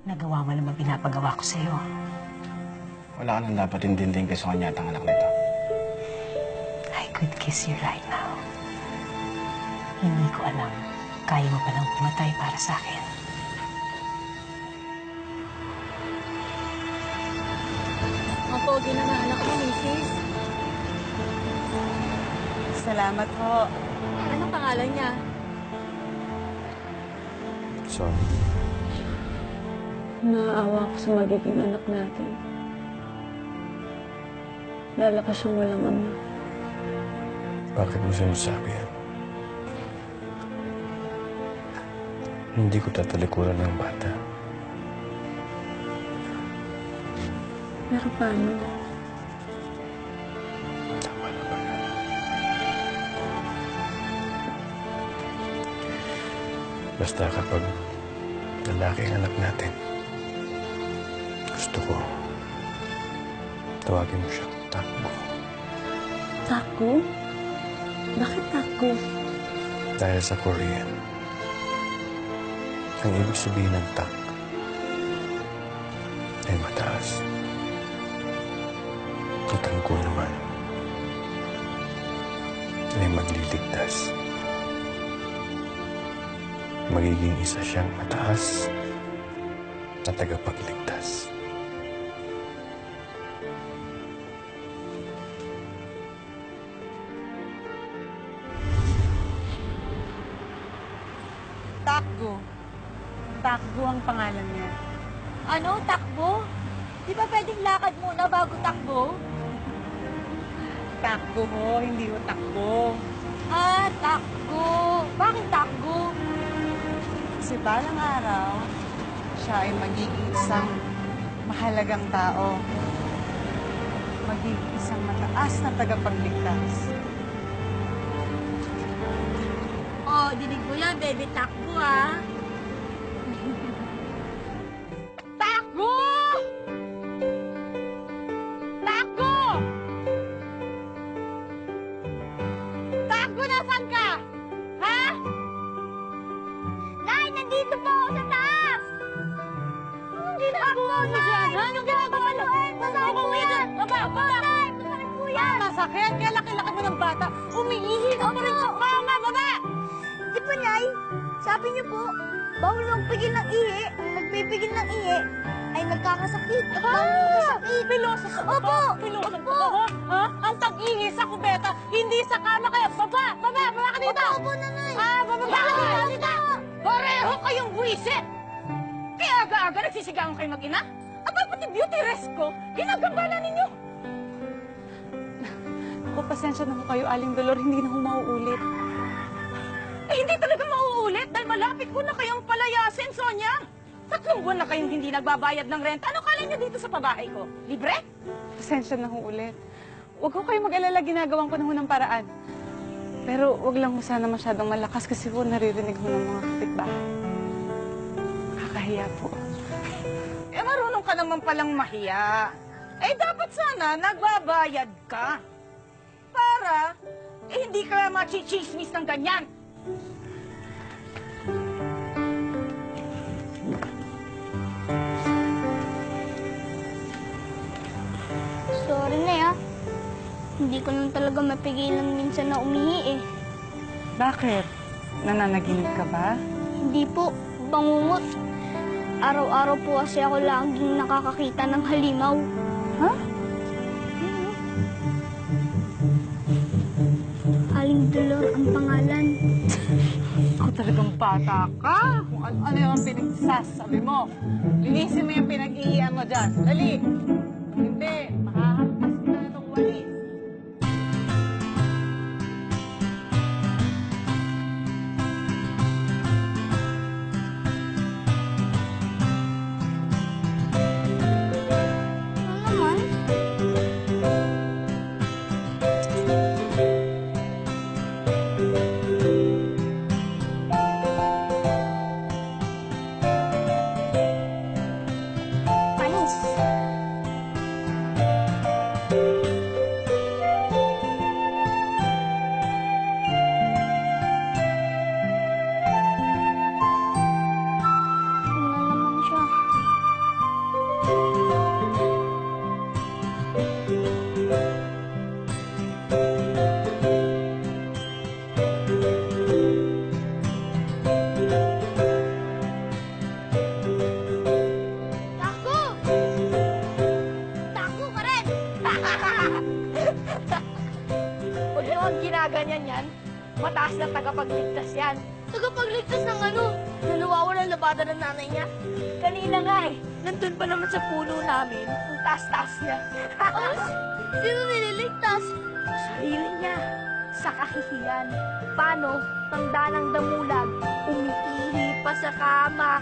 Nagawa mo naman pinapagawa ko sa'yo. Wala ka nang dapat intinding kay sa kanya at ang anak nito. I could kiss you right now. Hindi ko alam, kaya mo palang pumatay para sa akin. Ang pogi na ng anak mo, Mrs. Salamat ho. Anong pangalan niya? Sorry. Naaawa ko sa magiging anak natin. Lalakas siyang walang ama. Bakit mo sinasabi yan? Hindi ko tatalikuran ng bata. Pero paano? Tama na ba yan? Basta kapag lalaki ang anak natin, gusto ko tawagin mo siyang Takbo. Tako? Bakit tako? Dahil sa Korean, ang ibig sabihin ng tak ay mataas. At ang ko naman ay magliligtas. Magiging isa siyang mataas na tagapagligtas. Takbo. Takbo ang pangalan niya. Ano? Takbo? Di ba pwedeng lakad muna bago takbo? Takbo ho, hindi ho takbo. Ah, takbo. Bakit takbo? Kasi balang araw, siya ay magiging isang mahalagang tao. Magiging isang mataas na tagapagligtas. Oh, dinig mo yan, baby. Takbo, ah. Takbo! Takbo! Takbo, nasan ka? Ha? Nay, nandito po ako sa taas! Anong ginagawa mo dyan? Anong ginagawa mo? Masakit po yan! Baba! Nay, masakit po yan! Masakit? Kaya laki-laki mo ng bata. Umiihi ka pa rin sa mama! Baba! Di ba, Nay? Sabi niyo po, bawal magpigil ng ihi. Ang nagpipigil ng ihi ay nagkakasakit. At bawal magkasakit. Piloso ka ba? Opo! Piloso ka ba, ho? Ha? Ang tag-ihi sa kubeta, hindi sa kama kaya baba! Baba! Baba ka dito! Opo, Nanay! Bababa ka dito! Pareho kayong buwisit! Kaya aga-aga nagsisigawan kayo mag-ina? Aba, pati beauty rest ko, ginagambala ninyo! Ako, pasensya na ho kayo, Aling Dolor, hindi na ho mauulit. Eh, hindi talaga mauulit dahil malapit ko na kayong palayasin, Sonia. 3 buwan na kayong hindi nagbabayad ng renta. Ano kala niyo dito sa pabahay ko? Libre? Pasensya na ho ulit. Huwag ko kayo mag-alala, ginagawan ko na ho ng paraan. Pero wag lang ho sana masyadong malakas kasi ho naririnig ho ng mga kapitbahay. Nakakahiya po. Eh, marunong ka naman palang mahiya. Eh, dapat sana nagbabayad ka. Para, hindi ka machichismis ng ganyan. Sorry na Hindi ko lang talaga mapigilan minsan na umihi eh. Bakit? Nananaginip ka ba? Hindi po, bangungot. Araw-araw po kasi ako laging nakakakita ng halimaw. Ha? Aling Dolor ang pangalan. Ako talagang bata ka. Kung ano yung pinagsasabi mo. Linisin mo yung pinag-iiyan mo dyan. Dali. Hindi. Makahampas ka na itong walis. Ano naman? Panis. Mataas na tagapagligtas yan. Tagapagligtas ng ano? Na nawawala ng bata ng nanay niya? Kanina nga eh. Nandun pa naman sa puno namin. Ang taas-taas niya. Sino nililigtas? Sarili niya. Sa kahihiyan. Paano? Tanda ng damulag. Umiihi pa sa kama.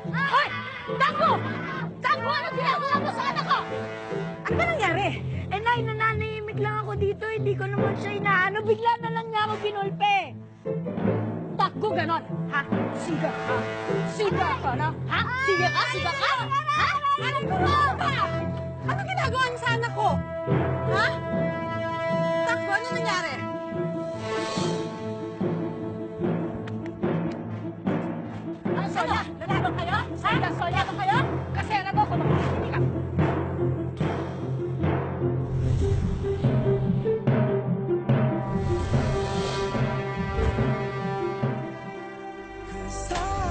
Hoy! Tango! Tango! Ano ginagawa mo sa anak ko? Ano ba nangyari? Eh, Nay, nananahimik lang ako dito. Hindi ko naman siya inaano. Bigla na lang niya ako binulpe. Takbo ganon, ha? Siga ka. Siga ka na, ha? Siga ka? Siga ka? Ha? Ano ginagawa niyo sa anak ko?